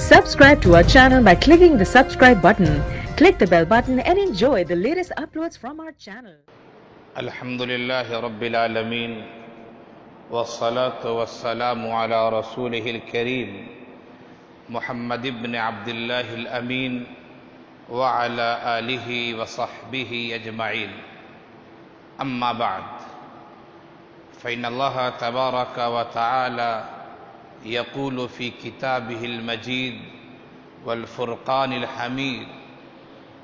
Subscribe to our channel by clicking the subscribe button. Click the bell button and enjoy the latest uploads from our channel. Alhamdulillahi Rabbil Alameen Wassalatu wassalamu ala Rasulihil Kareem Muhammad ibn Abdillahi al-Amin wa ala alihi wa sahbihi ajma'in. Amma ba'd. فإن الله تبارك وتعالى يقول في كتابه المجيد والفرقان الحميد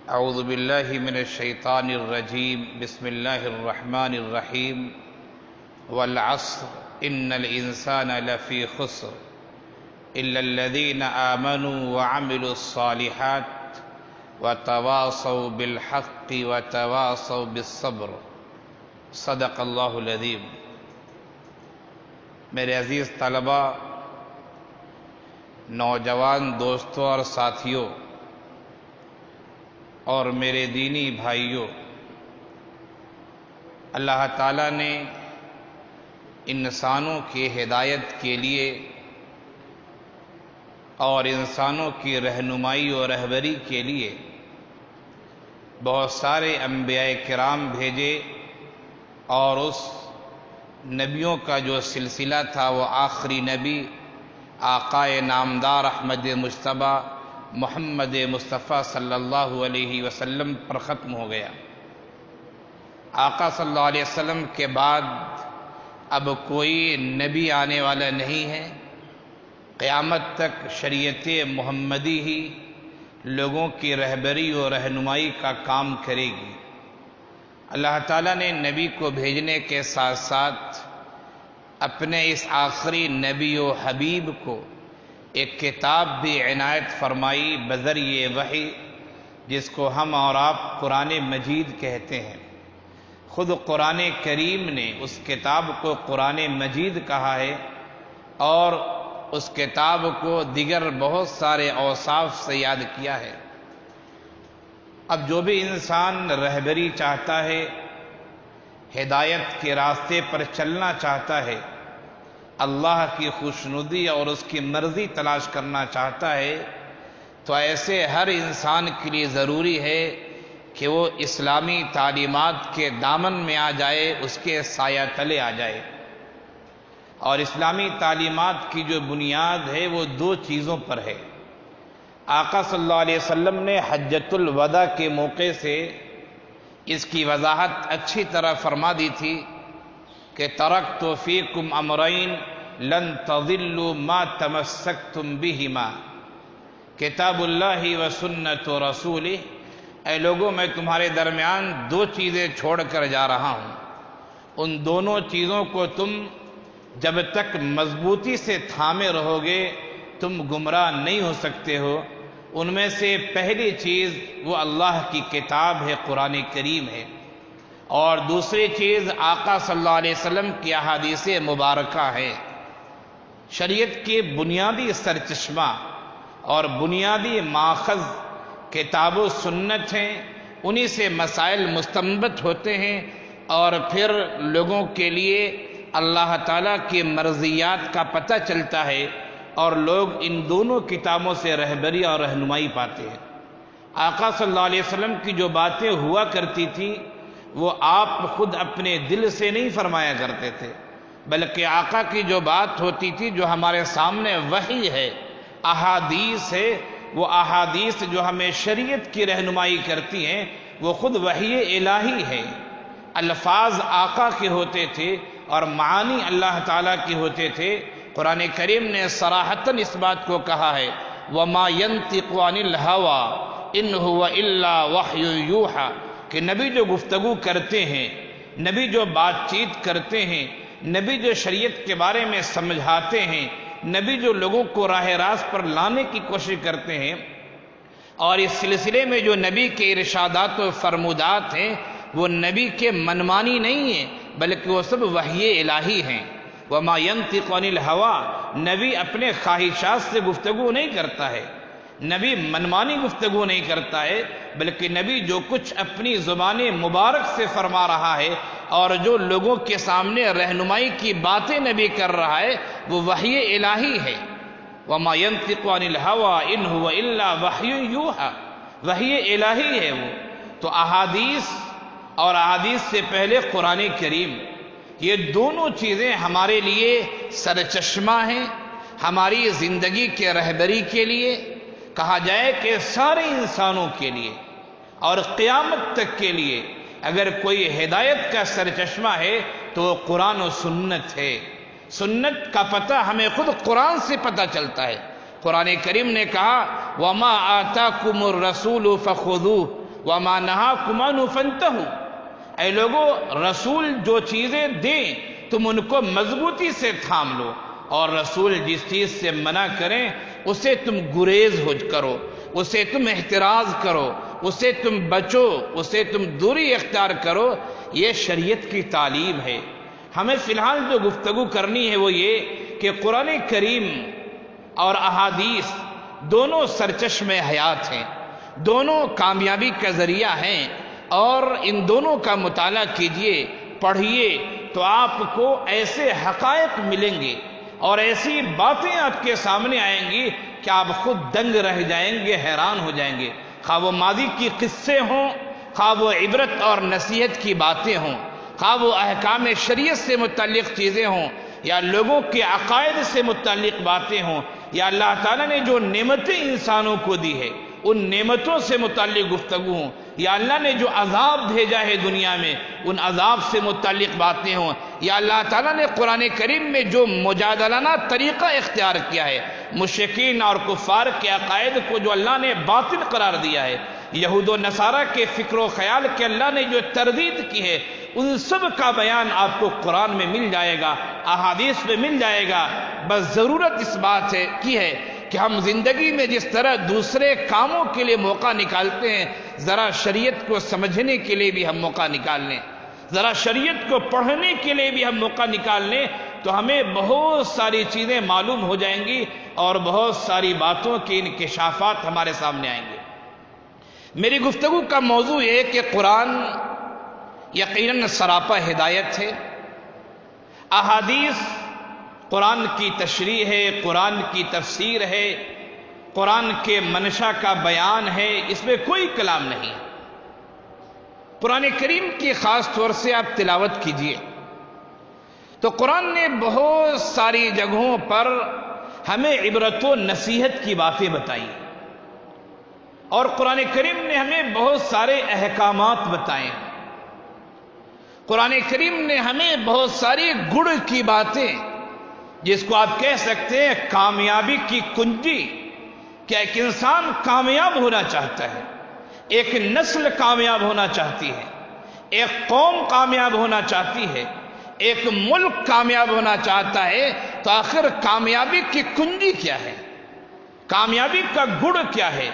أعوذ بالله من الشيطان الرجيم بسم الله الرحمن الرحيم والعصر إن الإنسان لفي خسر إلا الذين آمنوا وعملوا الصالحات وتواصوا بالحق وتواصوا بالصبر صدق الله العظيم. میرے عزیز طلبہ، نوجوان دوستوں اور ساتھیوں اور میرے دینی بھائیوں، اللہ تعالیٰ نے انسانوں کی ہدایت کے لیے اور انسانوں کی رہنمائی اور رہبری کے لیے بہت سارے انبیاء کرام بھیجے، اور اس نبیوں کا جو سلسلہ تھا وہ آخری نبی آقائے نامدار احمد مجتبیٰ محمد مصطفیٰ صلی اللہ علیہ وسلم پر ختم ہو گیا. آقا صلی اللہ علیہ وسلم کے بعد اب کوئی نبی آنے والا نہیں ہے. قیامت تک شریعت محمدی ہی لوگوں کی رہبری اور رہنمائی کا کام کرے گی. اللہ تعالیٰ نے نبی کو بھیجنے کے ساتھ ساتھ اپنے اس آخری نبی و حبیب کو ایک کتاب بھی عنایت فرمائی بذریعہ وحی، جس کو ہم اور آپ قرآن مجید کہتے ہیں. خود قرآن کریم نے اس کتاب کو قرآن مجید کہا ہے، اور اس کتاب کو دیگر بہت سارے اوصاف سے یاد کیا ہے. اب جو بھی انسان رہبری چاہتا ہے، ہدایت کے راستے پر چلنا چاہتا ہے، اللہ کی خوشنودی اور اس کی مرضی تلاش کرنا چاہتا ہے، تو ایسے ہر انسان کے لیے ضروری ہے کہ وہ اسلامی تعلیمات کے دامن میں آ جائے، اس کے سایہ تلے آ جائے. اور اسلامی تعلیمات کی جو بنیاد ہے وہ دو چیزوں پر ہے. آقا صلی اللہ علیہ وسلم نے حجۃ الوداع کے موقع سے اس کی وضاحت اچھی طرح فرما دی تھی کہ ترکت فیکم امرین لن تضلوا ما تمسکتم بہما کتاب اللہ و سنت رسولہ. اے لوگوں، میں تمہارے درمیان دو چیزیں چھوڑ کر جا رہا ہوں، ان دونوں چیزوں کو تم جب تک مضبوطی سے تھامے رہو گے تم گمراہ نہیں ہو سکتے ہو. ان میں سے پہلی چیز وہ اللہ کی کتاب ہے، قرآن کریم ہے، اور دوسری چیز آقا صلی اللہ علیہ وسلم کی احادیث مبارکہ ہے. شریعت کے بنیادی سرچشمہ اور بنیادی ماخذ کتاب و سنت ہیں، انہی سے مسائل مستنبط ہوتے ہیں، اور پھر لوگوں کے لیے اللہ تعالیٰ کی مرضیات کا پتہ چلتا ہے، اور لوگ ان دونوں کتابوں سے رہبری اور رہنمائی پاتے ہیں. آقا صلی اللہ علیہ وسلم کی جو باتیں ہوا کرتی تھی وہ آپ خود اپنے دل سے نہیں فرمایا کرتے تھے، بلکہ آقا کی جو بات ہوتی تھی، جو ہمارے سامنے وحی ہے، احادیث ہے، وہ احادیث جو ہمیں شریعت کی رہنمائی کرتی ہیں وہ خود وحی الہی ہے. الفاظ آقا کے ہوتے تھے اور معانی اللہ تعالیٰ کے ہوتے تھے. قرآن کریم نے صراحتاً اس بات کو کہا ہے وَمَا يَنْطِقُ عَنِ الْهَوَىٰ إِنْ هُوَ إِلَّا وَحْيٌ يُوحَىٰ کہ نبی جو گفتگو کرتے ہیں، نبی جو بات چیت کرتے ہیں، نبی جو شریعت کے بارے میں سمجھاتے ہیں، نبی جو لوگوں کو راہ راست پر لانے کی کوشش کرتے ہیں، اور اس سلسلے میں جو نبی کے ارشادات و فرمودات ہیں وہ نبی کے منمانی نہیں ہیں، بلکہ وہ سب وحی الہی ہیں. وَمَا يَنْطِقُ عَنِ الْهَوَىٰ نبی اپنے خواہشات سے گفتگو نہیں کرتا ہے، نبی منمانی گفتگو نہیں کرتا ہے، بلکہ نبی جو کچھ اپنی زبان مبارک سے فرما رہا ہے اور جو لوگوں کے سامنے رہنمائی کی باتیں نبی کر رہا ہے وہ وحی الہی ہے. وما ينطق عن الهوى ان هو الا وحی یوحی، وحی الہی ہے وہ۔ تو احادیث اور احادیث سے پہلے قرآن کریم، یہ دونوں چیزیں ہمارے لیے سرچشمہ ہیں، ہماری زندگی کے رہبری کے لیے، کہا جائے کہ سارے انسانوں کے لیے اور قیامت تک کے لیے اگر کوئی ہدایت کا سرچشمہ ہے تو وہ قرآن و سنت ہے۔ سنت کا پتہ ہمیں خود قرآن سے پتہ چلتا ہے۔ قرآن کریم نے کہا وَمَا آتَاكُمُ الرَّسُولُ فَخُذُوهُ وَمَا نَهَاكُمْ عَنْهُ فَانْتَهُوا، اے لوگو رسول جو چیزیں دیں تم ان کو مضبوطی سے تھام لو، اور رسول جس چیز سے منع کریں اسے تم گریز کرو، اسے تم احتراز کرو، اسے تم بچو، اسے تم دوری اختیار کرو۔ یہ شریعت کی تعلیم ہے۔ ہمیں فی الحال جو گفتگو کرنی ہے وہ یہ کہ قرآن کریم اور احادیث دونوں سرچشم حیات ہیں، دونوں کامیابی کا ذریعہ ہیں، اور ان دونوں کا مطالعہ کیجئے، پڑھیے تو آپ کو ایسے حقائق ملیں گے اور ایسی باتیں آپ کے سامنے آئیں گی کہ آپ خود دنگ رہ جائیں گے، حیران ہو جائیں گے، خواہ وہ ماضی کی قصے ہوں، خواہ وہ عبرت اور نصیحت کی باتیں ہوں، خواہ وہ احکام شریعت سے متعلق چیزیں ہوں، یا لوگوں کے عقائد سے متعلق باتیں ہوں، یا اللہ تعالیٰ نے جو نعمتیں انسانوں کو دی ہے ان نعمتوں سے متعلق گفتگو ہوں، یا اللہ نے جو عذاب بھیجا ہے دنیا میں ان عذاب سے متعلق باتیں ہوں، یا اللہ تعالیٰ نے قرآن کریم میں جو مجادلانہ طریقہ اختیار کیا ہے، مشرکین اور کفار کے عقائد کو جو اللہ نے باطل قرار دیا ہے، یہود و نصارہ کے فکر و خیال کے اللہ نے جو تردید کی ہے، ان سب کا بیان آپ کو قرآن میں مل جائے گا، احادیث میں مل جائے گا۔ بس ضرورت اس بات کی ہے کہ ہم زندگی میں جس طرح دوسرے کاموں کے لیے موقع نکالتے ہیں، ذرا شریعت کو سمجھنے کے لیے بھی ہم موقع نکال لیں، ذرا شریعت کو پڑھنے کے لیے بھی ہم موقع نکال لیں، تو ہمیں بہت ساری چیزیں معلوم ہو جائیں گی اور بہت ساری باتوں کے انکشافات ہمارے سامنے آئیں گے۔ میری گفتگو کا موضوع یہ ہے کہ قرآن یقیناً سراپا ہدایت ہے، احادیث قرآن کی تشریح ہے، قرآن کی تفسیر ہے، قرآن کے منشا کا بیان ہے، اس میں کوئی کلام نہیں۔ قرآن کریم کی خاص طور سے آپ تلاوت کیجئے تو قرآن نے بہت ساری جگہوں پر ہمیں عبرت و نصیحت کی باتیں بتائی، اور قرآن کریم نے ہمیں بہت سارے احکامات بتائے، قرآن کریم نے ہمیں بہت ساری گڑ کی باتیں، جس کو آپ کہہ سکتے ہیں کامیابی کی کنجی، کہ ایک انسان کامیاب ہونا چاہتا ہے، ایک نسل کامیاب ہونا چاہتی ہے، ایک قوم کامیاب ہونا چاہتی ہے، ایک ملک کامیاب ہونا چاہتا ہے، تو آخر کامیابی کی کنجی کیا ہے، کامیابی کا گڑ کیا ہے،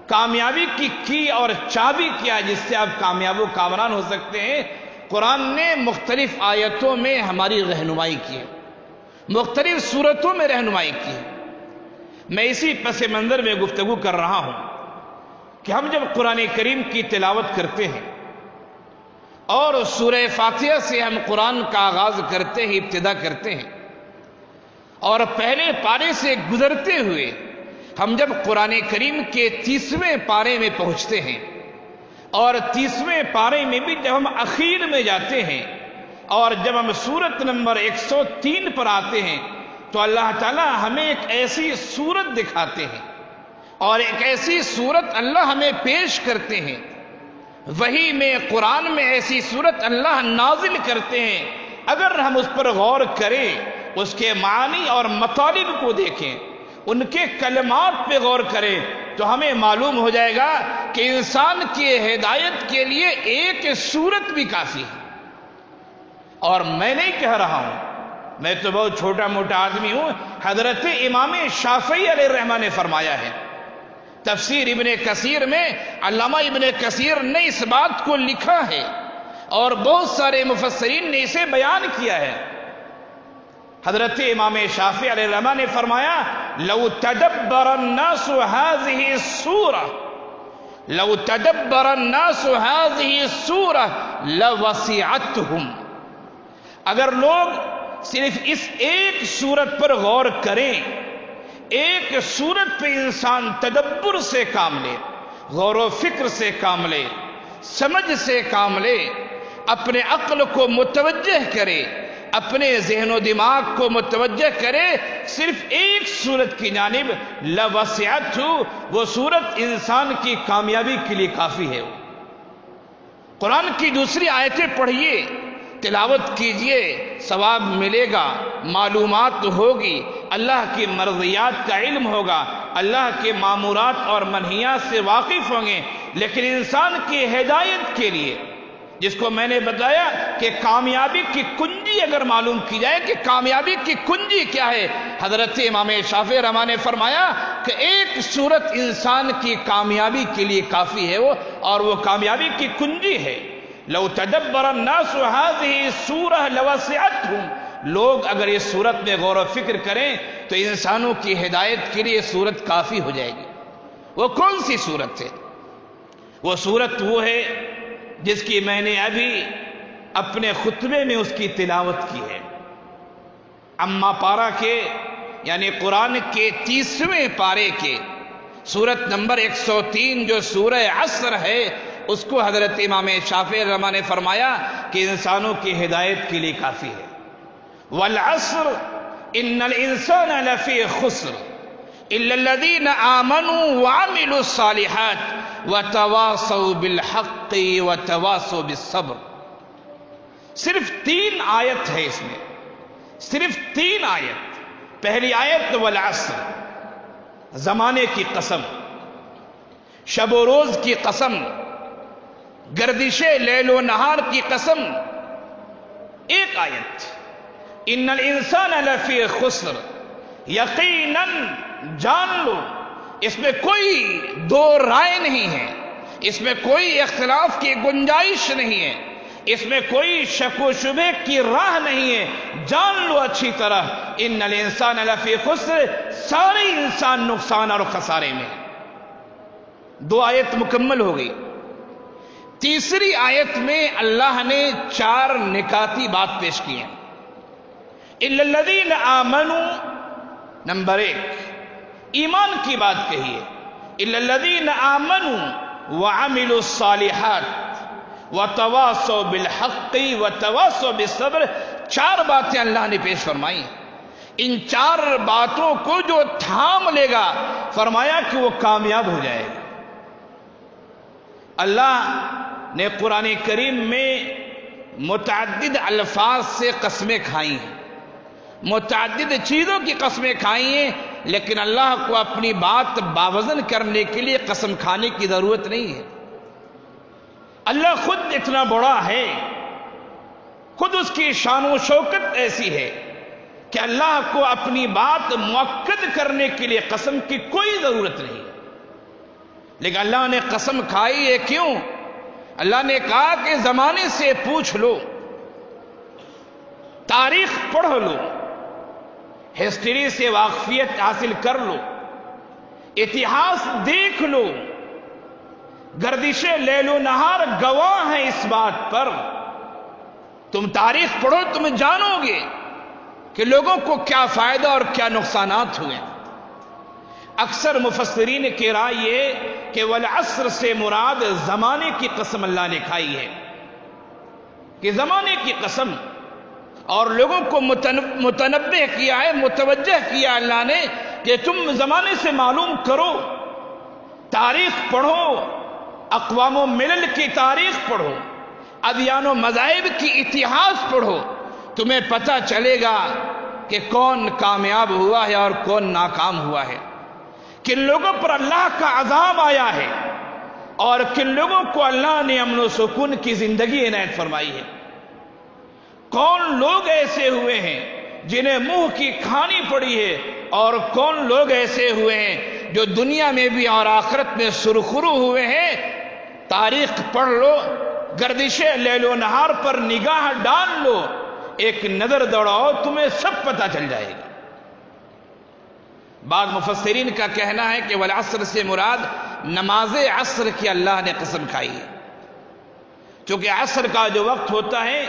کامیابی کی اور چابی کیا ہے جس سے آپ کامیاب و کامران ہو سکتے ہیں۔ قرآن نے مختلف آیتوں میں ہماری رہنمائی کی ہے، مختلف صورتوں میں رہنمائی کی ہے۔ میں اسی پس منظر میں گفتگو کر رہا ہوں کہ ہم جب قرآن کریم کی تلاوت کرتے ہیں اور سورہ فاتحہ سے ہم قرآن کا آغاز کرتے ہیں، ابتدا کرتے ہیں، اور پہلے پارے سے گزرتے ہوئے ہم جب قرآن کریم کے 30ویں پارے میں پہنچتے ہیں، اور 30ویں پارے میں بھی جب ہم اخیر میں جاتے ہیں، اور جب ہم سورت نمبر 103 پر آتے ہیں، تو اللہ تعالیٰ ہمیں ایک ایسی صورت دکھاتے ہیں اور ایک ایسی صورت اللہ ہمیں پیش کرتے ہیں، وحی میں قرآن میں ایسی صورت اللہ نازل کرتے ہیں، اگر ہم اس پر غور کریں، اس کے معنی اور مطالب کو دیکھیں، ان کے کلمات پہ غور کریں، تو ہمیں معلوم ہو جائے گا کہ انسان کی ہدایت کے لیے ایک صورت بھی کافی ہے۔ اور میں نہیں کہہ رہا ہوں، میں تو بہت چھوٹا موٹا آدمی ہوں، حضرت امام شافعی علیہ الرحمہ نے فرمایا ہے، تفسیر ابن کثیر میں علامہ ابن کثیر نے اس بات کو لکھا ہے، اور بہت سارے مفسرین نے اسے بیان کیا ہے۔ حضرت امام شافعی علیہ الرحمہ نے فرمایا لو تدبر الناس هذه السورة لو تدبر الناس هذه السورة لوسعتهم، اگر لوگ صرف اس ایک سورت پر غور کریں، ایک صورت پہ انسان تدبر سے کام لے، غور و فکر سے کام لے، سمجھ سے کام لے، اپنے عقل کو متوجہ کرے، اپنے ذہن و دماغ کو متوجہ کرے صرف ایک صورت کی جانب، لوسعتہ، وہ صورت انسان کی کامیابی کے لیے کافی ہے۔ قرآن کی دوسری آیتیں پڑھیے، تلاوت کیجئے، ثواب ملے گا، معلومات ہوگی، اللہ کی مرضیات کا علم ہوگا، اللہ کے مامورات اور منہیات سے واقف ہوں گے۔ لیکن انسان کی ہدایت کے لیے، جس کو میں نے بتایا کہ کامیابی کی کنجی اگر معلوم کی جائے کہ کامیابی کی کنجی کیا ہے، حضرت امام شافعی رحمہ نے فرمایا کہ ایک صورت انسان کی کامیابی کے لیے کافی ہے، اور وہ کامیابی کی کنجی ہے۔ لو تدبر الناس هذه السورة لوسعتهم، لوگ اگر اس صورت میں غور و فکر کریں تو انسانوں کی ہدایت کے لیے صورت کافی ہو جائے گی۔ وہ کون سی صورت ہے؟ وہ صورت وہ ہے جس کی میں نے ابھی اپنے خطبے میں اس کی تلاوت کی ہے۔ اما پارہ کے یعنی قرآن کے 30ویں پارے کے سورت نمبر 103 جو سورہ عصر ہے، اس کو حضرت امام شافعی رحمہ نے فرمایا کہ انسانوں کی ہدایت کے لیے کافی ہے۔ والعصر ان الانسان لفی خسر الا الذین آمنوا وعملوا الصالحات وتواصوا بالحق وتواصوا بالصبر۔ صرف 3 آیت ہے اس میں، صرف 3 آیت۔ پہلی آیت والعصر، زمانے کی قسم، شب و روز کی قسم، گردش لیل و نہار کی قسم۔ ایک آیت ان الانسان لفی خسر، یقیناً جان لو، اس میں کوئی دو رائے نہیں ہے، اس میں کوئی اختلاف کی گنجائش نہیں ہے، اس میں کوئی شک و شبہ کی راہ نہیں ہے، جان لو اچھی طرح ان الانسان لفی خسر، سارے انسان نقصان اور خسارے میں ہیں۔ 2 آیت مکمل ہو گئی۔ تیسری آیت میں اللہ نے 4 نکاتی بات پیش کی ہیں۔ الا الذین آمنوا، نمبر 1 ایمان کی بات کہی ہے، الا الذین آمنوا وعملوا الصالحات وتواصوا بالحق وتواصوا بالصبر، 4 باتیں اللہ نے پیش فرمائی۔ ان 4 باتوں کو جو تھام لے گا، فرمایا کہ وہ کامیاب ہو جائے گا۔ اللہ نے قرآن کریم میں متعدد الفاظ سے قسمیں کھائی ہیں، متعدد چیزوں کی قسمیں کھائی ہیں، لیکن اللہ کو اپنی بات باوزن کرنے کے لیے قسم کھانے کی ضرورت نہیں ہے۔ اللہ خود اتنا بڑا ہے، خود اس کی شان و شوکت ایسی ہے کہ اللہ کو اپنی بات مؤکد کرنے کے لیے قسم کی کوئی ضرورت نہیں، لیکن اللہ نے قسم کھائی ہے۔ کیوں؟ اللہ نے کہا کہ زمانے سے پوچھ لو، تاریخ پڑھ لو، ہسٹری سے واقفیت حاصل کر لو، اتہاس دیکھ لو، گردش لیل و نہار گواہ ہیں اس بات پر۔ تم تاریخ پڑھو، تم جانو گے کہ لوگوں کو کیا فائدہ اور کیا نقصانات ہوئے۔ اکثر مفسرین کی رائے یہ کہ والعصر سے مراد زمانے کی قسم اللہ نے کھائی ہے، کہ زمانے کی قسم، اور لوگوں کو متنبہ کیا ہے، متوجہ کیا اللہ نے کہ تم زمانے سے معلوم کرو، تاریخ پڑھو، اقوام و ملل کی تاریخ پڑھو، ادیان و مذاہب کی اتہاس پڑھو، تمہیں پتہ چلے گا کہ کون کامیاب ہوا ہے اور کون ناکام ہوا ہے، کن لوگوں پر اللہ کا عذاب آیا ہے اور کن لوگوں کو اللہ نے امن و سکون کی زندگی عنایت فرمائی ہے۔ کون لوگ ایسے ہوئے ہیں جنہیں منہ کی کھانی پڑی ہے، اور کون لوگ ایسے ہوئے ہیں جو دنیا میں بھی اور آخرت میں سرخرو ہوئے ہیں۔ تاریخ پڑھ لو، گردش لیل و نہار پر نگاہ ڈال لو، ایک نظر دوڑاؤ، تمہیں سب پتہ چل جائے گا۔ بعض مفسرین کا کہنا ہے کہ والعصر سے مراد نماز عصر کی اللہ نے قسم کھائی ہے، چونکہ عصر کا جو وقت ہوتا ہے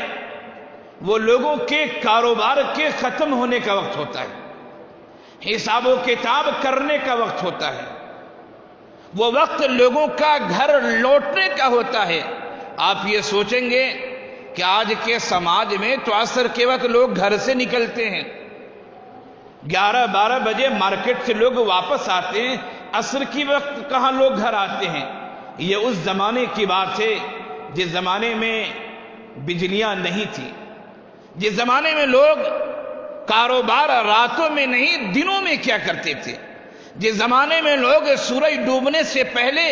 وہ لوگوں کے کاروبار کے ختم ہونے کا وقت ہوتا ہے، حساب و کتاب کرنے کا وقت ہوتا ہے، وہ وقت لوگوں کا گھر لوٹنے کا ہوتا ہے۔ آپ یہ سوچیں گے کہ آج کے سماج میں تو عصر کے وقت لوگ گھر سے نکلتے ہیں، 11-12 بجے مارکیٹ سے لوگ واپس آتے ہیں، عصر کی وقت کہاں لوگ گھر آتے ہیں؟ یہ اس زمانے کی بات ہے جس زمانے میں بجلیاں نہیں تھی، جس زمانے میں لوگ کاروبار راتوں میں نہیں دنوں میں کیا کرتے تھے، جس زمانے میں لوگ سورج ڈوبنے سے پہلے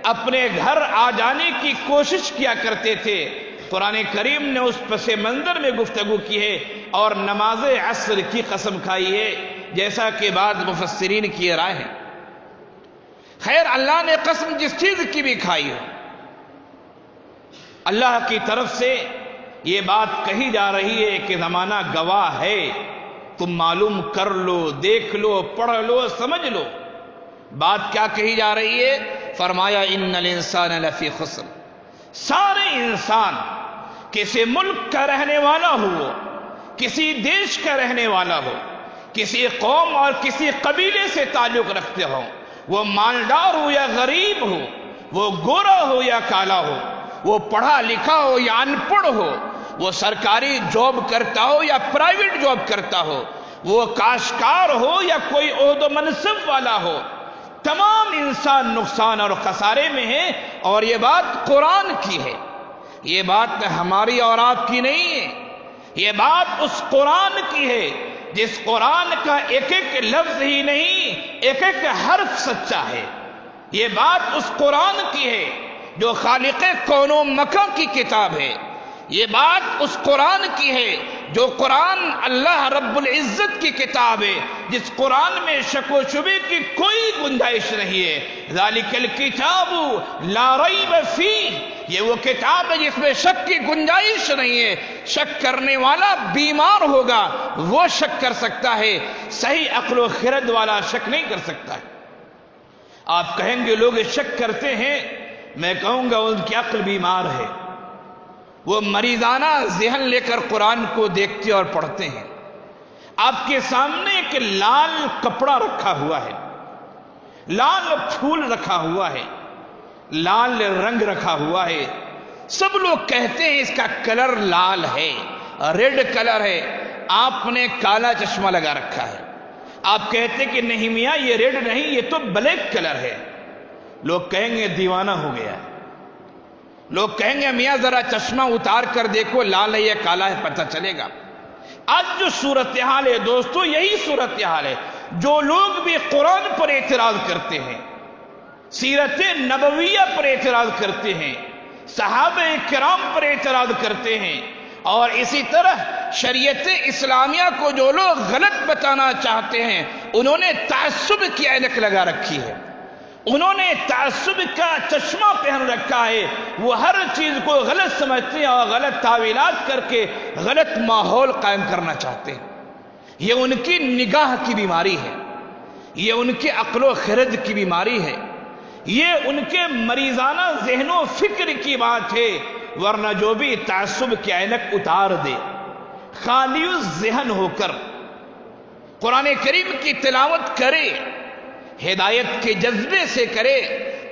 اپنے گھر آ جانے کی کوشش کیا کرتے تھے۔ قرآن کریم نے اس پس منظر میں گفتگو کی ہے اور نماز عصر کی قسم کھائی ہے، جیسا کہ بعض مفسرین کی رائے ہے۔ خیر، اللہ نے قسم جس چیز کی بھی کھائی ہو، اللہ کی طرف سے یہ بات کہی جا رہی ہے کہ زمانہ گواہ ہے، تم معلوم کر لو، دیکھ لو، پڑھ لو، سمجھ لو۔ بات کیا کہی جا رہی ہے؟ فرمایا ان الانسان لفی خسر، سارے انسان، کسی ملک کا رہنے والا ہو، کسی دیش کا رہنے والا ہو، کسی قوم اور کسی قبیلے سے تعلق رکھتے ہو، وہ مالدار ہو یا غریب ہو، وہ گورا ہو یا کالا ہو، وہ پڑھا لکھا ہو یا ان پڑھ ہو، وہ سرکاری جاب کرتا ہو یا پرائیویٹ جاب کرتا ہو، وہ کاشتکار ہو یا کوئی عہد و منصب والا ہو، تمام انسان نقصان اور خسارے میں ہیں۔ اور یہ بات قرآن کی ہے، یہ بات ہماری اور آپ کی نہیں ہے، یہ بات اس قرآن کی ہے جس قرآن کا ایک ایک لفظ ہی نہیں، ایک ایک حرف سچا ہے۔ یہ بات اس قرآن کی ہے جو خالق کون و مکان کی کتاب ہے۔ یہ بات اس قرآن کی ہے جو قرآن اللہ رب العزت کی کتاب ہے، جس قرآن میں شک و شبے کی کوئی گنجائش نہیں ہے۔ ذالک الکتاب لا ریب فیہ، یہ وہ کتاب ہے جس میں شک کی گنجائش نہیں ہے۔ شک کرنے والا بیمار ہوگا، وہ شک کر سکتا ہے، صحیح عقل و خرد والا شک نہیں کر سکتا ہے۔ آپ کہیں گے لوگ شک کرتے ہیں، میں کہوں گا ان کی عقل بیمار ہے، وہ مریضانہ ذہن لے کر قرآن کو دیکھتے اور پڑھتے ہیں۔ آپ کے سامنے ایک لال کپڑا رکھا ہوا ہے، لال پھول رکھا ہوا ہے، لال رنگ رکھا ہوا ہے، سب لوگ کہتے ہیں اس کا کلر لال ہے، ریڈ کلر ہے، آپ نے کالا چشمہ لگا رکھا ہے، آپ کہتے کہ نہیں میاں یہ ریڈ نہیں، یہ تو بلیک کلر ہے۔ لوگ کہیں گے دیوانہ ہو گیا ہے، لوگ کہیں گے میاں ذرا چشمہ اتار کر دیکھو لال ہے یا کالا ہے، پتہ چلے گا۔ آج جو صورتحال ہے دوستو، یہی صورتحال ہے۔ جو لوگ بھی قرآن پر اعتراض کرتے ہیں، سیرت نبویہ پر اعتراض کرتے ہیں، صحابہ کرام پر اعتراض کرتے ہیں، اور اسی طرح شریعت اسلامیہ کو جو لوگ غلط بتانا چاہتے ہیں، انہوں نے تعصب کی اینک لگا رکھی ہے، انہوں نے تعصب کا چشمہ پہن رکھا ہے، وہ ہر چیز کو غلط سمجھتے ہیں اور غلط تعویلات کر کے غلط ماحول قائم کرنا چاہتے ہیں۔ یہ ان کی نگاہ کی بیماری ہے، یہ ان کے عقل و خرد کی بیماری ہے، یہ ان کے مریضانہ ذہن و فکر کی بات ہے۔ ورنہ جو بھی تعصب کی اینک اتار دے، خالی ذہن ہو کر قرآن کریم کی تلاوت کرے، ہدایت کے جذبے سے کرے،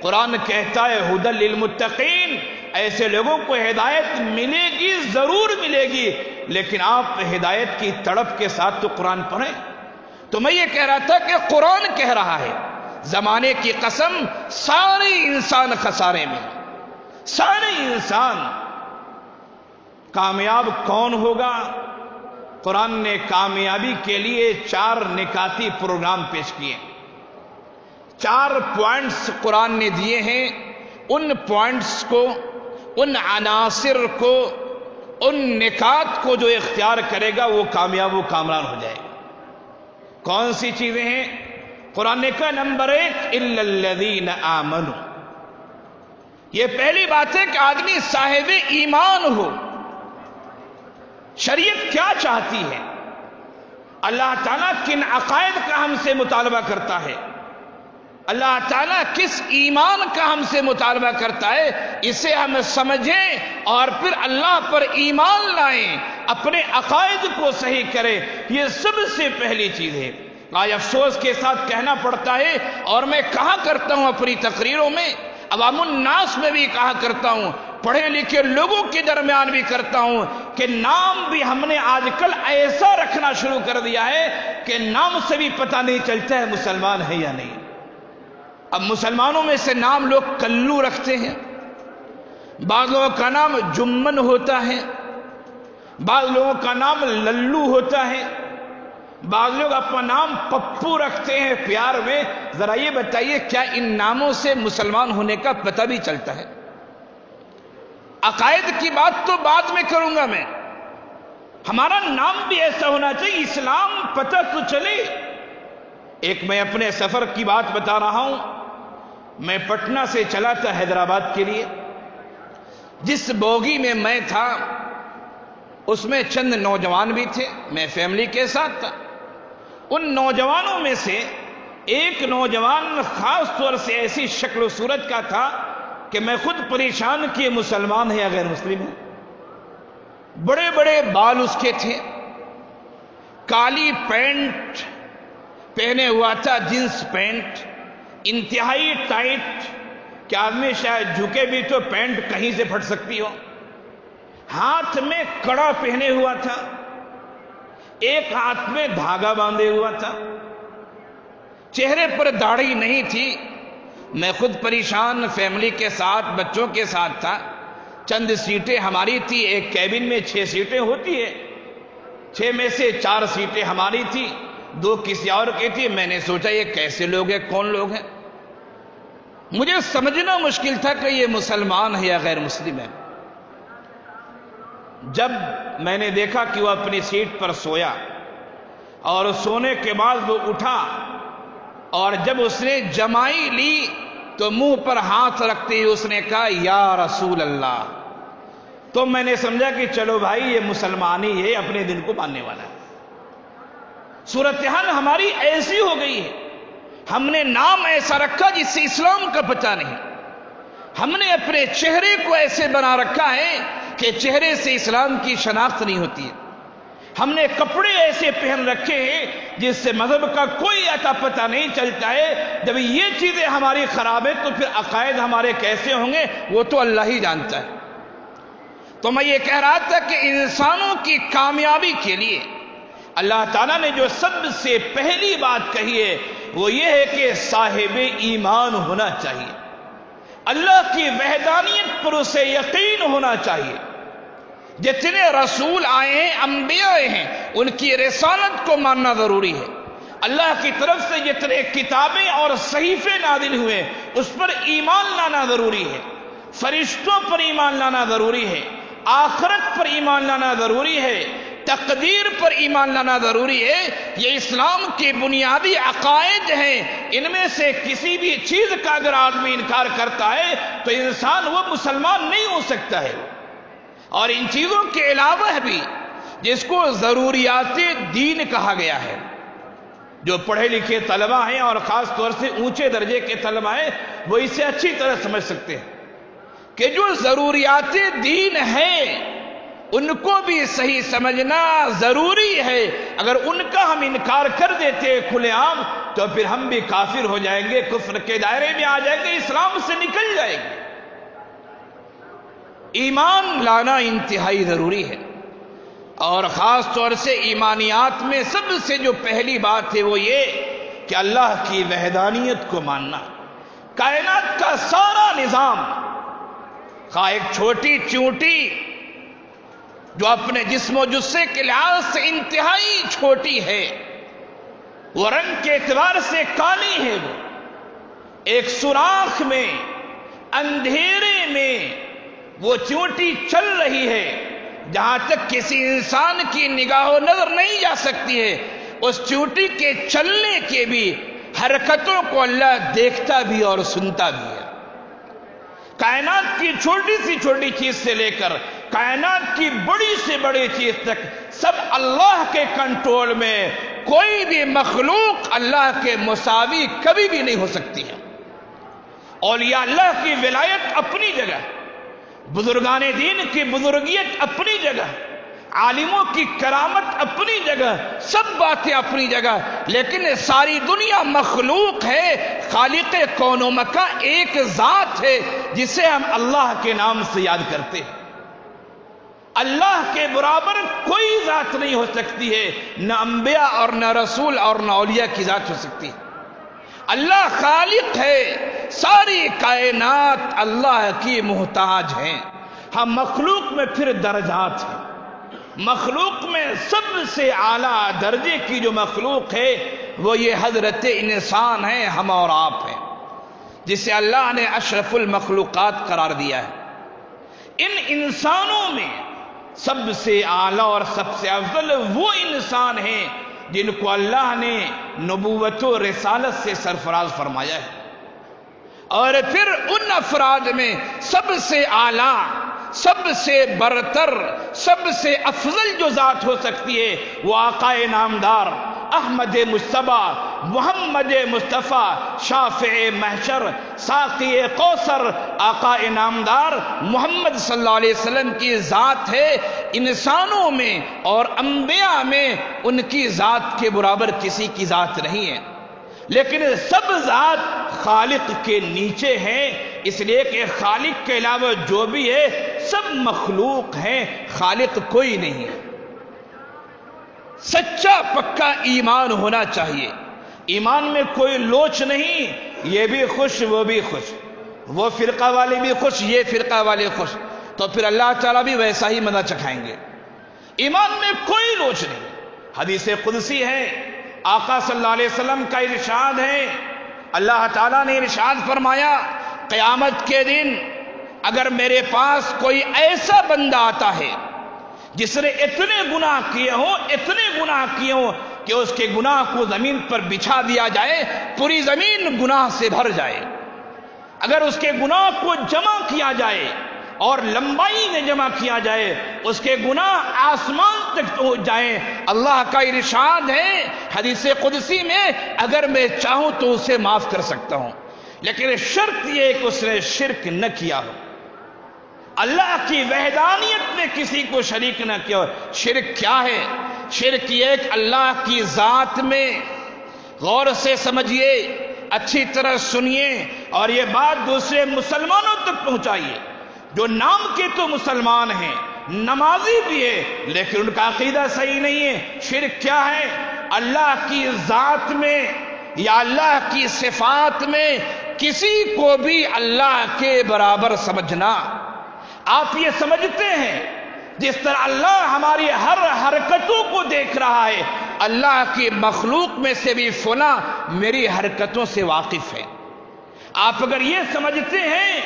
قرآن کہتا ہے ھدی للمتقین، ایسے لوگوں کو ہدایت ملے گی، ضرور ملے گی، لیکن آپ ہدایت کی تڑپ کے ساتھ تو قرآن پڑھیں۔ تو میں یہ کہہ رہا تھا کہ قرآن کہہ رہا ہے زمانے کی قسم سارے انسان خسارے میں، سارے انسان۔ کامیاب کون ہوگا؟ قرآن نے کامیابی کے لیے 4 نکاتی پروگرام پیش کیے، 4 پوائنٹس قرآن نے دیے ہیں۔ ان پوائنٹس کو، ان عناصر کو، ان نکات کو جو اختیار کرے گا وہ کامیاب و کامران ہو جائے گا۔ کون سی چیزیں ہیں؟ قرآن نے کہا نمبر 1 الا الذین آمنوا، یہ پہلی بات ہے کہ آدمی صاحب ایمان ہو۔ شریعت کیا چاہتی ہے؟ اللہ تعالیٰ کن عقائد کا ہم سے مطالبہ کرتا ہے؟ اللہ تعالیٰ کس ایمان کا ہم سے مطالبہ کرتا ہے؟ اسے ہم سمجھیں اور پھر اللہ پر ایمان لائیں، اپنے عقائد کو صحیح کریں۔ یہ سب سے پہلی چیز ہے۔ آج افسوس کے ساتھ کہنا پڑتا ہے، اور میں کہا کرتا ہوں اپنی تقریروں میں، عوام الناس میں بھی کہا کرتا ہوں، پڑھے لکھے لوگوں کے درمیان بھی کرتا ہوں، کہ نام بھی ہم نے آج کل ایسا رکھنا شروع کر دیا ہے کہ نام سے بھی پتہ نہیں چلتا ہے مسلمان ہے یا نہیں۔ اب مسلمانوں میں سے نام لوگ کلو رکھتے ہیں، بعض لوگوں کا نام جمن ہوتا ہے، بعض لوگوں کا نام للو ہوتا ہے، بعض لوگ اپنا نام پپو رکھتے ہیں پیار میں۔ ذرا یہ بتائیے کیا ان ناموں سے مسلمان ہونے کا پتہ بھی چلتا ہے؟ عقائد کی بات تو بعد میں کروں گا میں، ہمارا نام بھی ایسا ہونا چاہیے اسلام پتہ تو چلے۔ ایک میں اپنے سفر کی بات بتا رہا ہوں، میں پٹنہ سے چلا تھا حیدرآباد کے لیے۔ جس بوگی میں میں تھا اس میں چند نوجوان بھی تھے، میں فیملی کے ساتھ تھا۔ ان نوجوانوں میں سے ایک نوجوان خاص طور سے ایسی شکل و صورت کا تھا کہ میں خود پریشان کہ مسلمان ہے یا غیر مسلم ہے۔ بڑے بڑے بال اس کے تھے، کالی پینٹ پہنے ہوا تھا، جینس پینٹ انتہائی ٹائٹ کہ آدمی شاید جھکے بھی تو پینٹ کہیں سے پھٹ سکتی ہو۔ ہاتھ میں کڑا پہنے ہوا تھا، ایک ہاتھ میں دھاگا باندھے ہوا تھا، چہرے پر داڑھی نہیں تھی۔ میں خود پریشان فیملی کے ساتھ بچوں کے ساتھ تھا، چند سیٹیں ہماری تھی، ایک کیبن میں 6 سیٹیں ہوتی ہے، 6 میں سے 4 سیٹیں ہماری تھی، 2 کسی اور کی تھی۔ میں نے سوچا یہ کیسے لوگ ہیں، کون لوگ ہیں؟ مجھے سمجھنا مشکل تھا کہ یہ مسلمان ہے یا غیر مسلم ہے۔ جب میں نے دیکھا کہ وہ اپنی سیٹ پر سویا اور سونے کے بعد وہ اٹھا، اور جب اس نے جمائی لی تو منہ پر ہاتھ رکھتے ہی اس نے کہا یا رسول اللہ، تو میں نے سمجھا کہ چلو بھائی یہ مسلمان ہی ہے، اپنے دن کو ماننے والا ہے۔ صورتحال ہماری ایسی ہو گئی ہے، ہم نے نام ایسا رکھا جس سے اسلام کا پتہ نہیں، ہم نے اپنے چہرے کو ایسے بنا رکھا ہے کہ چہرے سے اسلام کی شناخت نہیں ہوتی ہے، ہم نے کپڑے ایسے پہن رکھے ہیں جس سے مذہب کا کوئی اتا پتہ نہیں چلتا ہے۔ جب یہ چیزیں ہماری خراب ہے تو پھر عقائد ہمارے کیسے ہوں گے وہ تو اللہ ہی جانتا ہے۔ تو میں یہ کہہ رہا تھا کہ انسانوں کی کامیابی کے لیے اللہ تعالیٰ نے جو سب سے پہلی بات کہی ہے وہ یہ ہے کہ صاحب ایمان ہونا چاہیے، اللہ کی وحدانیت پر اسے یقین ہونا چاہیے۔ جتنے رسول آئے ہیں، انبیاء ہیں، ان کی رسالت کو ماننا ضروری ہے۔ اللہ کی طرف سے جتنے کتابیں اور صحیفے نازل ہوئے اس پر ایمان لانا ضروری ہے، فرشتوں پر ایمان لانا ضروری ہے، آخرت پر ایمان لانا ضروری ہے، تقدیر پر ایمان لانا ضروری ہے۔ یہ اسلام کے بنیادی عقائد ہیں، ان میں سے کسی بھی چیز کا اگر آدمی انکار کرتا ہے تو انسان وہ مسلمان نہیں ہو سکتا ہے۔ اور ان چیزوں کے علاوہ بھی جس کو ضروریات دین کہا گیا ہے، جو پڑھے لکھے طلبہ ہیں اور خاص طور سے اونچے درجے کے طلبہ ہیں وہ اسے اچھی طرح سمجھ سکتے ہیں کہ جو ضروریات دین ہیں ان کو بھی صحیح سمجھنا ضروری ہے۔ اگر ان کا ہم انکار کر دیتے کھلے عام تو پھر ہم بھی کافر ہو جائیں گے، کفر کے دائرے میں آ جائیں گے، اسلام سے نکل جائیں گے۔ ایمان لانا انتہائی ضروری ہے، اور خاص طور سے ایمانیات میں سب سے جو پہلی بات ہے وہ یہ کہ اللہ کی وحدانیت کو ماننا۔ کائنات کا سارا نظام، خواہ ایک چھوٹی چونٹی جو اپنے جسم و جثے کے لحاظ سے انتہائی چھوٹی ہے، وہ رنگ کے اعتبار سے کالی ہے، وہ ایک سوراخ میں اندھیرے میں وہ چونٹی چل رہی ہے، جہاں تک کسی انسان کی نگاہ و نظر نہیں جا سکتی ہے، اس چونٹی کے چلنے کے بھی حرکتوں کو اللہ دیکھتا بھی اور سنتا بھی ہے۔ کائنات کی چھوٹی سی چھوٹی چیز سے لے کر کائنات کی بڑی سے بڑی چیز تک سب اللہ کے کنٹرول میں، کوئی بھی مخلوق اللہ کے مساوی کبھی بھی نہیں ہو سکتی ہے۔ اولیاء اللہ کی ولایت اپنی جگہ، بزرگان دین کی بزرگیت اپنی جگہ، عالموں کی کرامت اپنی جگہ، سب باتیں اپنی جگہ، لیکن ساری دنیا مخلوق ہے، خالق کون و مکان ایک ذات ہے جسے ہم اللہ کے نام سے یاد کرتے ہیں۔ اللہ کے برابر کوئی ذات نہیں ہو سکتی ہے، نہ انبیاء اور نہ رسول اور نہ اولیاء کی ذات ہو سکتی ہے۔ اللہ خالق ہے، ساری کائنات اللہ کی محتاج ہیں۔ ہم مخلوق میں پھر درجات ہیں۔ مخلوق میں سب سے اعلیٰ درجے کی جو مخلوق ہے وہ یہ حضرت انسان ہے، ہم اور آپ ہیں، جسے اللہ نے اشرف المخلوقات قرار دیا ہے۔ ان انسانوں میں سب سے اعلیٰ اور سب سے افضل وہ انسان ہیں جن کو اللہ نے نبوت و رسالت سے سرفراز فرمایا ہے، اور پھر ان افراد میں سب سے اعلیٰ، سب سے برتر، سب سے افضل جو ذات ہو سکتی ہے وہ آقا نامدار احمد مجتبیٰ محمد مصطفیٰ شافع محشر ساقی کوثر آقا نامدار محمد صلی اللہ علیہ وسلم کی ذات ہے۔ انسانوں میں اور انبیاء میں ان کی ذات کے برابر کسی کی ذات نہیں ہے، لیکن سب ذات خالق کے نیچے ہیں، اس لیے کہ خالق کے علاوہ جو بھی ہے سب مخلوق ہیں، خالق کوئی نہیں ہے۔ سچا پکا ایمان ہونا چاہیے، ایمان میں کوئی لوچ نہیں، یہ بھی خوش وہ بھی خوش، وہ فرقہ والے بھی خوش یہ فرقہ والے خوش، تو پھر اللہ تعالیٰ بھی ویسا ہی مزہ چکھائیں گے۔ ایمان میں کوئی لوچ نہیں۔ حدیث قدسی ہے، آقا صلی اللہ علیہ وسلم کا ارشاد ہے، اللہ تعالیٰ نے ارشاد فرمایا قیامت کے دن اگر میرے پاس کوئی ایسا بندہ آتا ہے جس نے اتنے گناہ کیے ہوں کہ اس کے گناہ کو زمین پر بچھا دیا جائے، پوری زمین گناہ سے بھر جائے، اگر اس کے گناہ کو جمع کیا جائے اور لمبائی میں جمع کیا جائے، اس کے گناہ آسمان تک پہنچ جائیں، اللہ کا ارشاد ہے حدیث قدسی میں اگر میں چاہوں تو اسے معاف کر سکتا ہوں، لیکن شرط یہ ہے کہ اس نے شرک نہ کیا ہو، اللہ کی وحدانیت میں کسی کو شریک نہ کیا ہو۔ شرک کیا ہے؟ شرک یہ کہ اللہ کی ذات میں، غور سے سمجھیے، اچھی طرح سنیے اور یہ بات دوسرے مسلمانوں تک پہنچائیے، جو نام کے تو مسلمان ہیں، نمازی بھی ہے، لیکن ان کا عقیدہ صحیح نہیں ہے۔ شرک کیا ہے؟ اللہ کی ذات میں یا اللہ کی صفات میں کسی کو بھی اللہ کے برابر سمجھنا۔ آپ یہ سمجھتے ہیں جس طرح اللہ ہماری ہر حرکتوں کو دیکھ رہا ہے، اللہ کی مخلوق میں سے بھی فلاں میری حرکتوں سے واقف ہے۔ آپ اگر یہ سمجھتے ہیں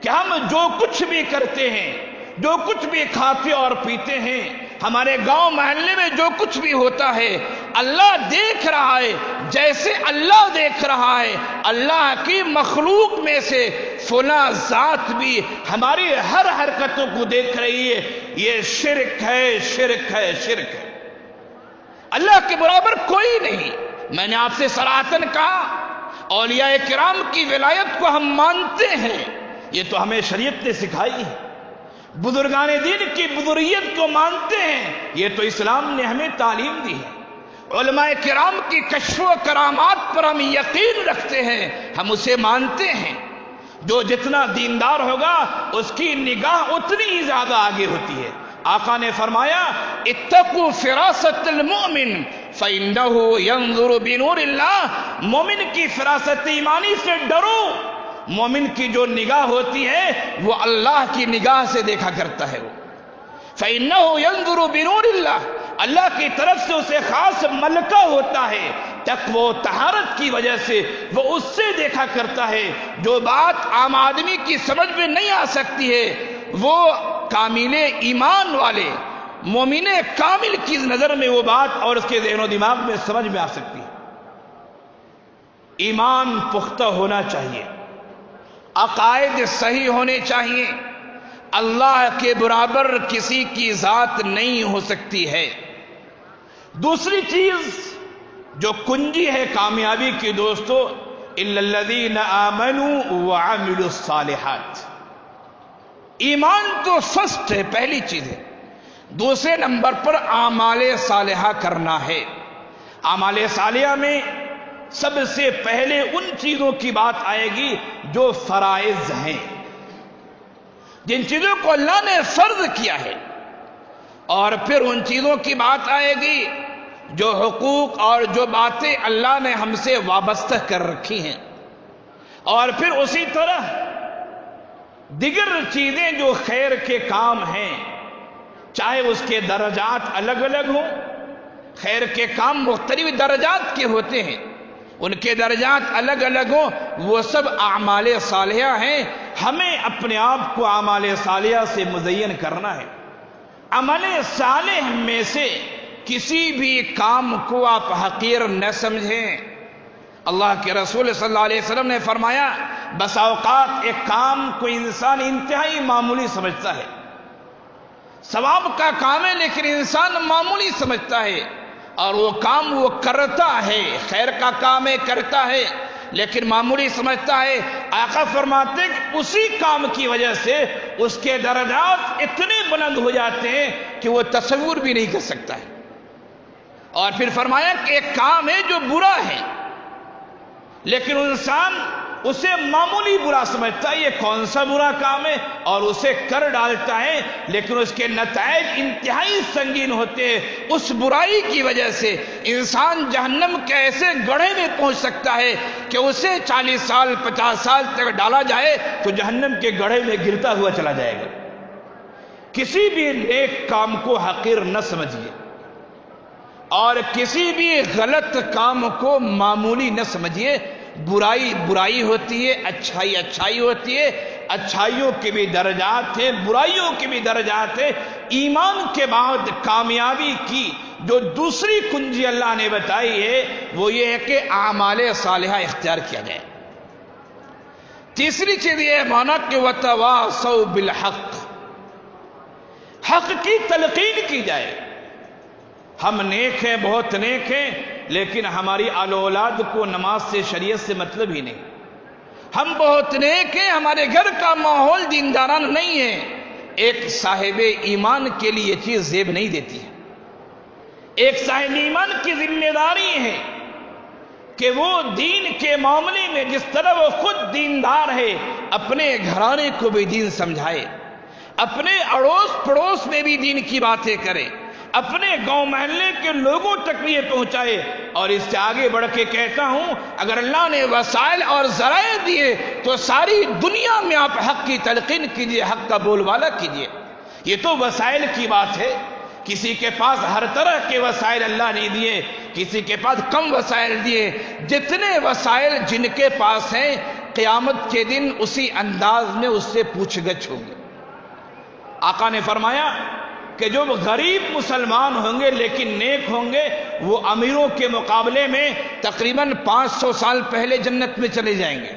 کہ ہم جو کچھ بھی کرتے ہیں، جو کچھ بھی کھاتے اور پیتے ہیں، ہمارے گاؤں محلے میں جو کچھ بھی ہوتا ہے اللہ دیکھ رہا ہے، جیسے اللہ دیکھ رہا ہے اللہ کی مخلوق میں سے فلاں ذات بھی ہماری ہر حرکتوں کو دیکھ رہی ہے، یہ شرک ہے، شرک ہے، شرک ہے۔ اللہ کے برابر کوئی نہیں۔ میں نے آپ سے صراحتاً کہا اولیاء کرام کی ولایت کو ہم مانتے ہیں، یہ تو ہمیں شریعت نے سکھائی ہے، بزرگان دین کی بزرگیت کو مانتے ہیں، یہ تو اسلام نے ہمیں تعلیم دی ہے، علماء کرام کی کشف و کرامات پر ہم یقین رکھتے ہیں، ہم اسے مانتے ہیں۔ جو جتنا دیندار ہوگا اس کی نگاہ اتنی ہی زیادہ آگے ہوتی ہے۔ آقا نے فرمایا اتقوا فراست المؤمن فإنه ينظر بنور اللہ، مومن کی فراست ایمانی سے ڈرو، مومن کی جو نگاہ ہوتی ہے وہ اللہ کی نگاہ سے دیکھا کرتا ہے۔ وہ فإنه ينظر بنور اللہ، اللہ کی طرف سے اسے خاص ملکہ ہوتا ہے، تقوی و طہارت کی وجہ سے وہ اس سے دیکھا کرتا ہے۔ جو بات عام آدمی کی سمجھ میں نہیں آ سکتی ہے وہ کامل ایمان والے مومن کامل کی نظر میں وہ بات اور اس کے ذہن و دماغ میں سمجھ میں آ سکتی ہے۔ ایمان پختہ ہونا چاہیے، عقائد صحیح ہونے چاہیے، اللہ کے برابر کسی کی ذات نہیں ہو سکتی ہے۔ دوسری چیز جو کنجی ہے کامیابی کی دوستو، الا الذین آمنوا وعملوا الصالحات، ایمان تو فرسٹ ہے، پہلی چیز ہے، دوسرے نمبر پر اعمال صالحہ کرنا ہے۔ اعمال صالحہ میں سب سے پہلے ان چیزوں کی بات آئے گی جو فرائض ہیں، جن چیزوں کو اللہ نے فرض کیا ہے، اور پھر ان چیزوں کی بات آئے گی جو حقوق اور جو باتیں اللہ نے ہم سے وابستہ کر رکھی ہیں، اور پھر اسی طرح دیگر چیزیں جو خیر کے کام ہیں، چاہے اس کے درجات الگ الگ ہوں۔ خیر کے کام مختلف درجات کے ہوتے ہیں، ان کے درجات الگ الگ ہوں، وہ سب اعمال صالحہ ہیں۔ ہمیں اپنے آپ کو اعمال صالحہ سے مزین کرنا ہے۔ عمل صالح میں سے کسی بھی کام کو آپ حقیر نہ سمجھیں۔ اللہ کے رسول صلی اللہ علیہ وسلم نے فرمایا، بس اوقات ایک کام کو انسان انتہائی معمولی سمجھتا ہے، ثواب کا کام ہے لیکن انسان معمولی سمجھتا ہے، اور وہ کام وہ کرتا ہے، خیر کا کام ہے کرتا ہے لیکن معمولی سمجھتا ہے۔ آقا فرماتے ہیں کہ اسی کام کی وجہ سے اس کے درجات اتنے بلند ہو جاتے ہیں کہ وہ تصور بھی نہیں کر سکتا ہے۔ اور پھر فرمایا کہ ایک کام ہے جو برا ہے لیکن انسان اسے معمولی برا سمجھتا ہے، یہ کون سا برا کام ہے، اور اسے کر ڈالتا ہے، لیکن اس کے نتائج انتہائی سنگین ہوتے ہیں۔ اس برائی کی وجہ سے انسان جہنم کے ایسے گڑھے میں پہنچ سکتا ہے کہ اسے 40 سال 50 سال تک ڈالا جائے تو جہنم کے گڑھے میں گرتا ہوا چلا جائے گا۔ کسی بھی نیک کام کو حقیر نہ سمجھیے، اور کسی بھی غلط کام کو معمولی نہ سمجھیے۔ برائی برائی ہوتی ہے، اچھائی اچھائی ہوتی ہے، اچھائیوں کے بھی درجات ہیں، برائیوں کے بھی درجات ہیں۔ ایمان کے بعد کامیابی کی جو دوسری کنجی اللہ نے بتائی ہے وہ یہ ہے کہ اعمال صالحہ اختیار کیا جائے۔ تیسری چیز یہ مانا کہ وَتَوَاصَوْا بِالْحَقِّ، حق کی تلقین کی جائے۔ ہم نیک ہیں، بہت نیک ہیں، لیکن ہماری آل و اولاد کو نماز سے شریعت سے مطلب ہی نہیں۔ ہم بہت نیک ہیں، ہمارے گھر کا ماحول دیندارانہ نہیں ہے۔ ایک صاحب ایمان کے لیے یہ چیز زیب نہیں دیتی ہے۔ ایک صاحب ایمان کی ذمہ داری ہے کہ وہ دین کے معاملے میں جس طرح وہ خود دیندار ہے، اپنے گھرانے کو بھی دین سمجھائے، اپنے اڑوس پڑوس میں بھی دین کی باتیں کرے، اپنے گاؤں محلے کے لوگوں تک بھی یہ پہنچائے۔ اور اس سے آگے بڑھ کے کہتا ہوں، اگر اللہ نے وسائل اور ذرائع دیے تو ساری دنیا میں آپ حق کی تلقین کیجئے، حق کا بول بالا کیجئے۔ یہ تو وسائل کی بات ہے، کسی کے پاس ہر طرح کے وسائل اللہ نے دیے، کسی کے پاس کم وسائل دیے۔ جتنے وسائل جن کے پاس ہیں، قیامت کے دن اسی انداز میں اس سے پوچھ گچھ ہوگی۔ آقا نے فرمایا کہ جو غریب مسلمان ہوں گے لیکن نیک ہوں گے، وہ امیروں کے مقابلے میں تقریباً 500 سال پہلے جنت میں چلے جائیں گے۔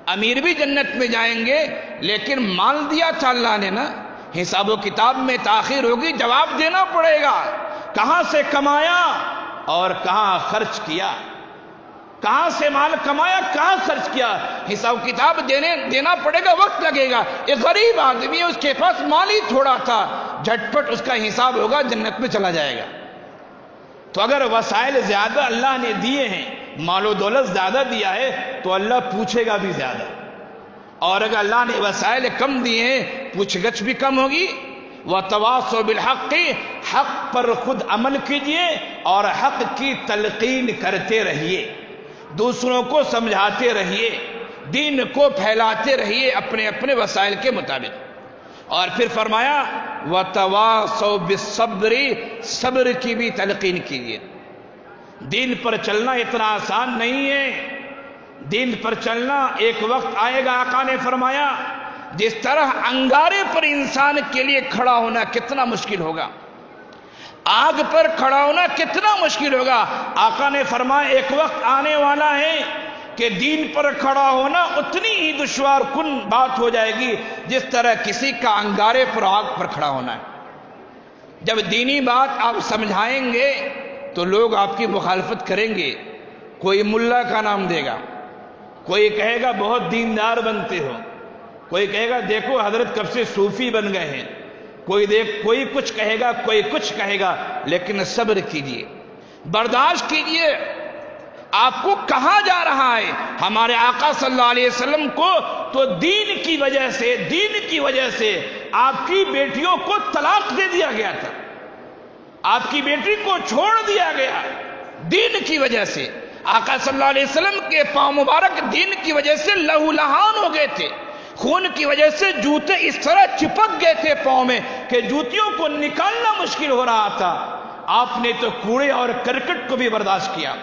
امیر بھی جنت میں جائیں گے لیکن مال دیا تھا اللہ نے نا، حساب و کتاب میں تاخیر ہوگی، جواب دینا پڑے گا، کہاں سے کمایا اور کہاں خرچ کیا، کہاں سے مال کمایا کہاں خرچ کیا، حساب کتاب دینا پڑے گا، وقت لگے گا۔ ایک غریب آدمی ہے، اس کے پاس مال ہی تھوڑا تھا، جھٹ پٹ اس کا حساب ہوگا، جنت میں چلا جائے گا۔ تو اگر وسائل زیادہ اللہ نے دیے ہیں، مال و دولت زیادہ دیا ہے تو اللہ پوچھے گا بھی زیادہ، اور اگر اللہ نے وسائل کم دیے ہیں، پوچھ گچھ بھی کم ہوگی۔ وَتَوَاصَوْا بِالْحَقِّ، حق پر خود عمل کیجئے اور حق کی تلقین کرتے رہیے، دوسروں کو سمجھاتے رہیے، دین کو پھیلاتے رہیے اپنے اپنے وسائل کے مطابق۔ اور پھر فرمایا وَتَوَاصَوْا بِالصَّبْرِ، صبر کی بھی تلقین کیجئے۔ دین پر چلنا اتنا آسان نہیں ہے، دین پر چلنا ایک وقت آئے گا، آقا نے فرمایا جس طرح انگارے پر انسان کے لیے کھڑا ہونا کتنا مشکل ہوگا، آگ پر کھڑا ہونا کتنا مشکل ہوگا، آقا نے فرمایا ایک وقت آنے والا ہے کہ دین پر کھڑا ہونا اتنی ہی دشوار کن بات ہو جائے گی جس طرح کسی کا انگارے پر آگ پر کھڑا ہونا ہے۔ جب دینی بات آپ سمجھائیں گے تو لوگ آپ کی مخالفت کریں گے، کوئی ملا کا نام دے گا، کوئی کہے گا بہت دیندار بنتے ہو، کوئی کہے گا دیکھو حضرت کب سے صوفی بن گئے ہیں، کوئی کچھ کہے گا، کوئی کچھ کہے گا، لیکن صبر کیجئے، برداشت کیجئے۔ آپ کو کہا جا رہا ہے ہمارے آقا صلی اللہ علیہ وسلم کو تو دین کی وجہ سے آپ کی بیٹیوں کو طلاق دے دیا گیا تھا، آپ کی بیٹی کو چھوڑ دیا گیا دین کی وجہ سے۔ آقا صلی اللہ علیہ وسلم کے پاؤں مبارک دین کی وجہ سے لہو لہان ہو گئے تھے، خون کی وجہ سے جوتے اس طرح چپک گئے تھے پاؤں میں کہ جوتیوں کو نکالنا مشکل ہو رہا تھا۔ آپ نے تو کوڑے اور کرکٹ کو بھی برداشت کیا،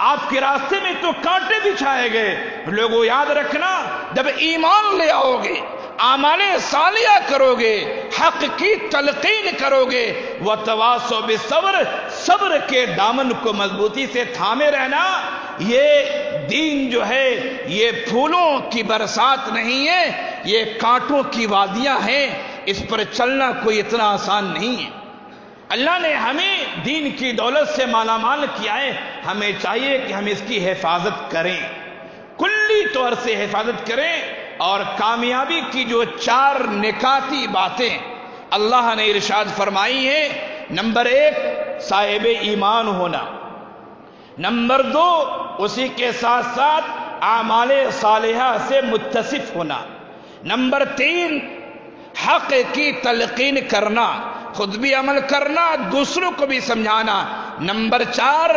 آپ کے راستے میں تو کانٹے بچھائے گئے۔ لوگوں یاد رکھنا، جب ایمان لے آؤ گے، اعمال صالحہ کرو گے، حق کی تلقین کرو گے، وتواصوا بالصبر، صبر کے دامن کو مضبوطی سے تھامے رہنا۔ یہ دین جو ہے یہ پھولوں کی برسات نہیں ہے، یہ کانٹوں کی وادیاں ہیں، اس پر چلنا کوئی اتنا آسان نہیں ہے۔ اللہ نے ہمیں دین کی دولت سے مالا مال کیا ہے، ہمیں چاہیے کہ ہم اس کی حفاظت کریں، کلی طور سے حفاظت کریں۔ اور کامیابی کی جو 4 نکاتی باتیں اللہ نے ارشاد فرمائی ہیں، نمبر 1 صاحب ایمان ہونا، نمبر 2 اسی کے ساتھ ساتھ اعمال صالحہ سے متصف ہونا، نمبر 3 حق کی تلقین کرنا، خود بھی عمل کرنا، دوسروں کو بھی سمجھانا، نمبر 4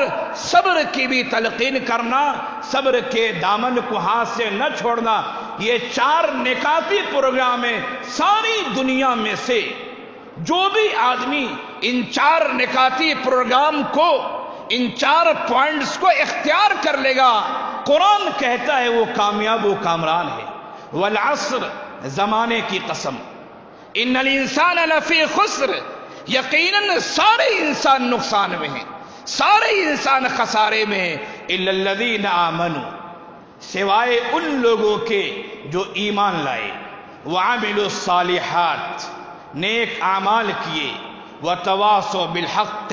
صبر کی بھی تلقین کرنا، صبر کے دامن کو ہاتھ سے نہ چھوڑنا۔ یہ 4 نکاتی پروگرام ہیں۔ ساری دنیا میں سے جو بھی آدمی ان 4 نکاتی پروگرام کو، ان 4 پوائنٹس کو اختیار کر لے گا، قرآن کہتا ہے وہ کامیاب و کامران ہے۔ والعصر، زمانے کی قسم، ان الانسان لفی خسر، یقیناً سارے انسان نقصان میں ہیں، سارے انسان خسارے میں ہیں، الا الذین آمنوا، سوائے ان لوگوں کے جو ایمان لائے، وعملوا الصالحات، نیک اعمال کیے، وتواصوا بالحق،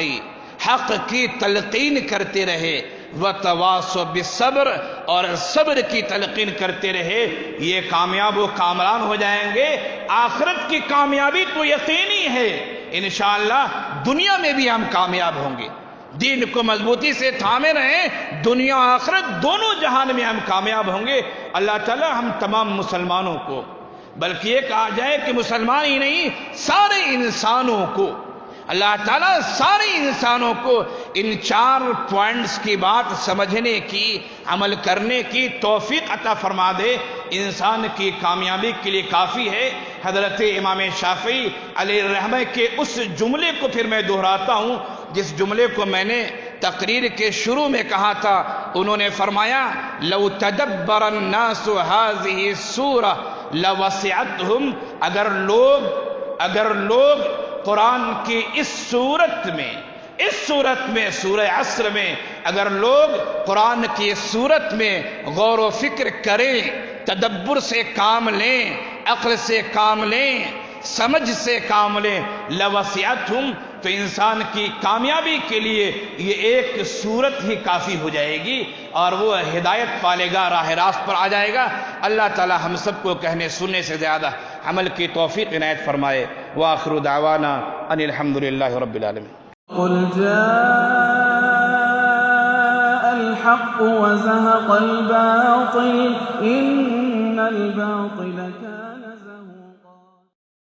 حق کی تلقین کرتے رہے، وتواصوا بالصبر، اور صبر کی تلقین کرتے رہے، یہ کامیاب و کامران ہو جائیں گے۔ آخرت کی کامیابی تو یقینی ہے، انشاءاللہ دنیا میں بھی ہم کامیاب ہوں گے۔ دین کو مضبوطی سے تھامے رہیں، دنیا آخرت دونوں جہان میں ہم کامیاب ہوں گے۔ اللہ تعالی ہم تمام مسلمانوں کو، بلکہ یہ کہا جائے کہ مسلمان ہی نہیں، سارے انسانوں کو، اللہ تعالیٰ سارے انسانوں کو ان 4 پوائنٹس کی بات سمجھنے کی، عمل کرنے کی توفیق عطا فرما دے۔ انسان کی کامیابی کے لیے کافی ہے۔ حضرت امام شافعی علیہ الرحمہ کے اس جملے کو پھر میں دہراتا ہوں جس جملے کو میں نے تقریر کے شروع میں کہا تھا۔ انہوں نے فرمایا، لو تدبر الناس هذه السورہ لوسعتهم، اگر لوگ قرآن کی اس صورت میں سورہ عصر میں اگر لوگ قرآن کی اس صورت میں غور و فکر کریں، تدبر سے کام لیں، عقل سے کام لیں، سمجھ سے کام لیں، لوسعتهم، تو انسان کی کامیابی کے لیے یہ ایک صورت ہی کافی ہو جائے گی اور وہ ہدایت پالے گا، راہ راست پر آ جائے گا۔ اللہ تعالی ہم سب کو کہنے سننے سے زیادہ عمل کی توفیق عنایت فرمائے۔ وآخر دعوانا ان الحمدللہ رب العالمین۔ قل جاء الحق وزهق الباطل إن الباطل كان